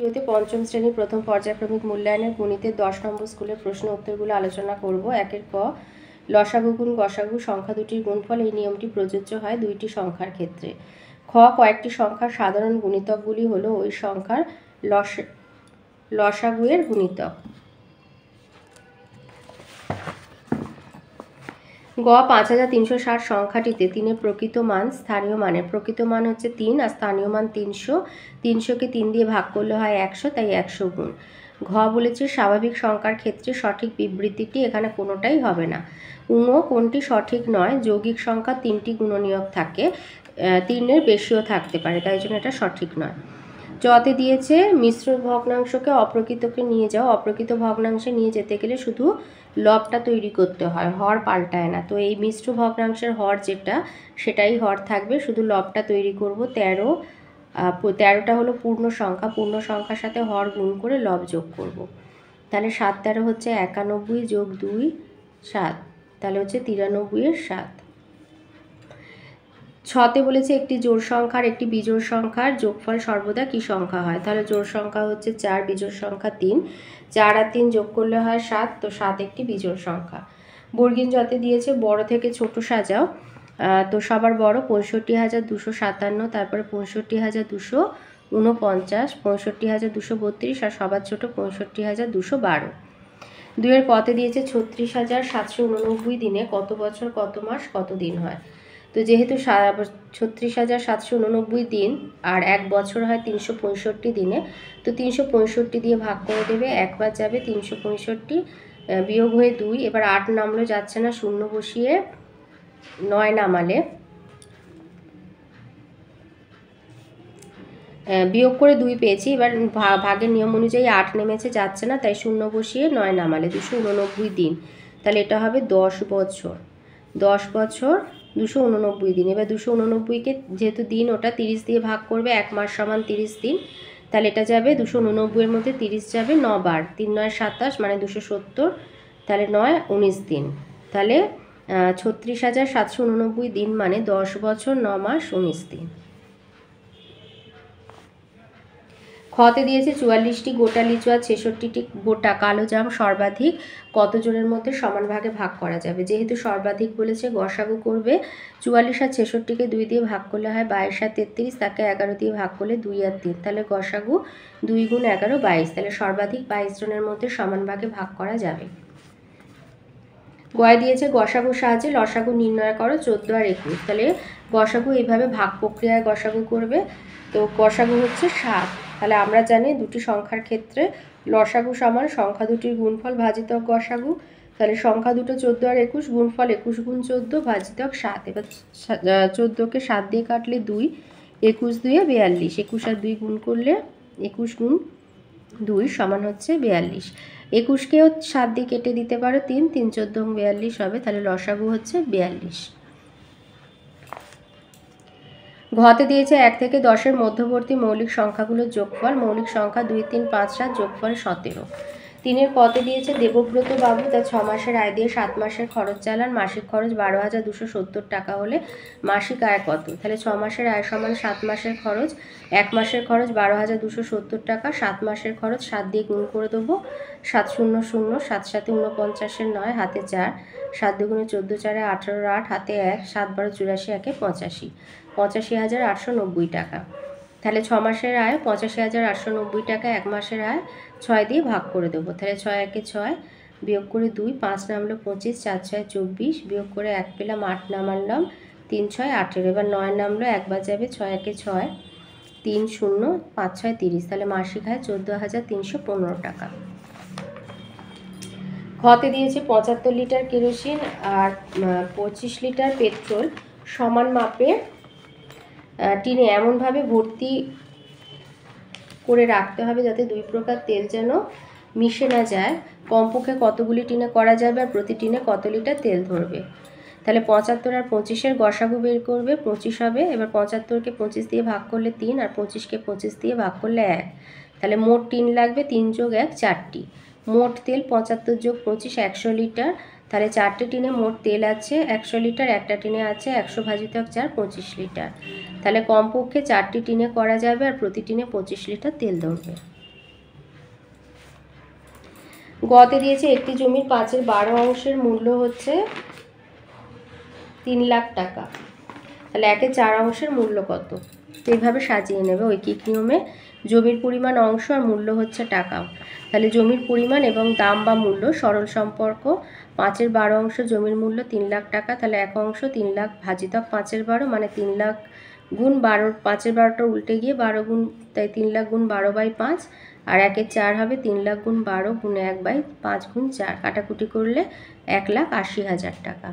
ভিডিওতে পঞ্চম শ্রেণীর প্রথম পর্যায়ক্রমিক মূল্যায়নের গণিতের 10 নম্বর স্কুলের প্রশ্ন উত্তরগুলো আলোচনা করব। একের ক, লসাগু গুণ গসাগু সংখ্যা দুটির গুণফল। এই নিয়মটি প্রযোজ্য হয় দুইটি সংখ্যার ক্ষেত্রে। খ, কয়েকটি সংখ্যার সাধারণ গুণিতকগুলি হলো ওই সংখ্যার লসাগুয়ের গুণিতক। গ, 5360 সংখ্যাটিতে 3-এর প্রকৃত মান স্থানীয় মানের প্রকৃত মান হচ্ছে 3 আর স্থানীয় মান 300। 300কে 3 দিয়ে ভাগ করলে হয় 100, তাই 100 গুণ। ঘ বলেছে স্বাভাবিক সংখ্যার ক্ষেত্রে সঠিক বিবৃতিটি এখানে কোনোটাই হবে না। উঙ, কোনটি সঠিক নয়? যৌগিক সংখ্যা 3টি গুণনীয়ক থাকে, 3-এর বেশিও থাকতে পারে, তাই জন্য এটা সঠিক নয়। জতে দিয়েছে মিশ্র ভগ্নাংশকে অপ্রকৃতকে নিয়ে যাও। অপ্রকৃত ভগ্নাংশে নিয়ে যেতে গেলে শুধু লবটা তৈরি করতে হয়, হর পাল্টায় না। তো এই মিশ্র ভগ্নাংশের হর যেটা, সেটাই হর থাকবে, শুধু লবটা তৈরি করব। 13টা হলো পূর্ণ সংখ্যা, পূর্ণ সংখ্যার সাথে হর গুণ করে লব যোগ করব। তাহলে 7 13 হচ্ছে 91 যোগ 2 7, তাহলে হচ্ছে 93 এর 7। ছতে বলেছে একটি জোড় সংখ্যার একটি বিজোড় সংখ্যার যোগফল সর্বদা কি সংখ্যা হয়? তাহলে জোড় সংখ্যা হচ্ছে 4, বিজোড় সংখ্যা 3। 4 আর 3 যোগ করলে হয় 7, তো 7 একটি বিজোড় সংখ্যা। বর্গীন জতে দিয়েছে বড় থেকে ছোট সাজাও। তো সবার বড় 65,257, তারপরে 65,249, 65,232 আর সবার ছোট 65,212। 2-এর কতে দিয়েছে 36,789 দিনে কত বছর, কত মাস, কত দিন হয়? তো যেহেতু 36,789 দিন আর এক বছর হয় 365 দিনে, তো 365 দিয়ে ভাগ করে দেবে। একবার যাবে 365, বিয়োগ হয়ে 2, এবার 8 নামলো, যাচ্ছে না, 0 বসিয়ে 9 নামালে, বিয়োগ করে 2 পেয়েছি। এবার ভাগের নিয়ম অনুযায়ী 8 নেমেছে, যাচ্ছে না, তাই 0 বসিয়ে 9 নামালে 289 দিন। তাহলে এটা হবে 10 বছর। 10 বছর 289 দিন। এবার 289কে যেহেতু দিন ওটা 30 দিয়ে ভাগ করবে, 1 মাস সমান 30 দিন। তাহলে এটা যাবে 289 এর মধ্যে 30 যাবে 9 বার, 3 9 27 মানে 270, তাহলে 9 19 দিন। তাহলে 36,789 দিন মানে 10 বছর 9 মাস 19 দিন। খতে দিয়েছে 44টি গোটা লিচু আর 66টি গোটা কালো জাম সর্বাধিক কত জনের মধ্যে সমান ভাগে ভাগ করা যাবে? যেহেতু সর্বাধিক বলেছে, গসাগু করবে। 44 আর 66কে 2 দিয়ে ভাগ করলে হয় 22 আর 33, তাকে 11 দিয়ে ভাগ করলে 2 আর 3, তাহলে গসাগু 2 গুণ 11 22, তাহলে সর্বাধিক 22 জনের মধ্যে সমান ভাগে ভাগ করা যাবে। গয় দিয়েছে গসাগুর সাহায্যে লসাগু নির্ণয় করো 14 আর 21। তাহলে গসাগু এইভাবে ভাগ প্রক্রিয়ায় গসাগু করবে। তো গসাগু হচ্ছে 7। তাহলে আমরা জানি দুটি সংখ্যার ক্ষেত্রে লসাগু সমান সংখ্যা দুটির গুণফল ভাজিতক গসাগু। তাহলে সংখ্যা দুটো 14 আর 21, গুণফল 21 গুণ 14 ভাজিতক 7। এবার 14কে 7 দিয়ে কাটলে 2, 21 2 42, 21 আর 2 গুণ করলে 21 গুণ 2 সমান হচ্ছে 42। 21কেও 7 দিয়ে কেটে দিতে পারো, 3 3 14 42 হবে, তাহলে লসাগু হচ্ছে 42। ঘতে দিয়েছে 1 থেকে 10-এর মধ্যবর্তী মৌলিক সংখ্যাগুলোর যোগফল। মৌলিক সংখ্যা 2 3 5 7, যোগফল 17। 3-এর কতে দিয়েছে দেবব্রত বাবু তার 6 মাসের আয় দিয়ে 7 মাসের খরচ চালান। মাসিক খরচ 12,270 টাকা হলে মাসিক আয় কত? তাহলে 6 মাসের আয় সমান 7 মাসের খরচ। 1 মাসের খরচ 12,270 টাকা, 7 মাসের খরচ 7 দিয়ে গুণ করে দেবো। 7 0 0, 7 7 49 9, হাতে 4, 7 2 14 4 18 8, হাতে 1, 7 12 84 1 85, 85,890 টাকা। তাহলে 6 মাসের আয় 85,890 টাকা, 1 মাসের আয় 6 দিয়ে ভাগ করে দেবো। তাহলে 6 1 6, বিয়োগ করে 2, 5 নামলো 25, 4 6 24, বিয়োগ করে 1 পেলাম, 8 নামালাম, 3 6 18। এবার 9 নামলো, একবার যাবে, 6 1 6, 3 0 5 6 30, তাহলে মাসিক আয় 14,315 টাকা। ঘতে দিয়েছে 75 লিটার কেরোসিন আর 25 লিটার পেট্রোল সমান মাপে টিনে এমনভাবে ভর্তি করে রাখতে হবে যাতে 2 প্রকার তেল যেন মিশে না যায়। কমপক্ষে কতগুলি টিনে করা যাবে আর প্রতি টিনে কত লিটার তেল ধরবে? তাহলে 75 আর 25-এর গসাগু বের করবে, 25 হবে। এবার 75কে 25 দিয়ে ভাগ করলে 3 আর 25কে 25 দিয়ে ভাগ করলে 1, তাহলে মোট টিন লাগবে 3 যোগ 1 4টি। মোট তেল 75 যোগ 25 100 লিটার। তাহলে 4টে টিনে মোট তেল আছে 100 লিটার, একটা টিনে আছে 100 ভাজিতক 4 25 লিটার। তাহলে কমপক্ষে 4টি টিনে করা যাবে আর প্রতি টিনে 25 লিটার তেল ধরবে। গতে দিয়েছে একটি জমির 5/12 অংশের মূল্য হচ্ছে 3 লাখ টাকা। তাহলে 1/4 অংশের মূল্য কত? এইভাবে সাজিয়ে নেবে ঐকিক নিয়মে। জমির পরিমাণ অংশ আর মূল্য হচ্ছে টাকা। তাহলে জমির পরিমাণ এবং দাম বা মূল্য সরল সম্পর্ক। 5/12 অংশ জমির মূল্য 3 লাখ টাকা, তাহলে 1 অংশ 3 লাখ ভাজিতক 5/12 মানে 3 লাখ গুণ 12, 5/12টা উল্টে গিয়ে 12 গুণ, তাই 3 লাখ গুণ 12/5, আর 1/4 হবে 3 লাখ গুণ 12 গুণ 1/5 গুণ 4, কাটাকুটি করলে 1,80,000 টাকা।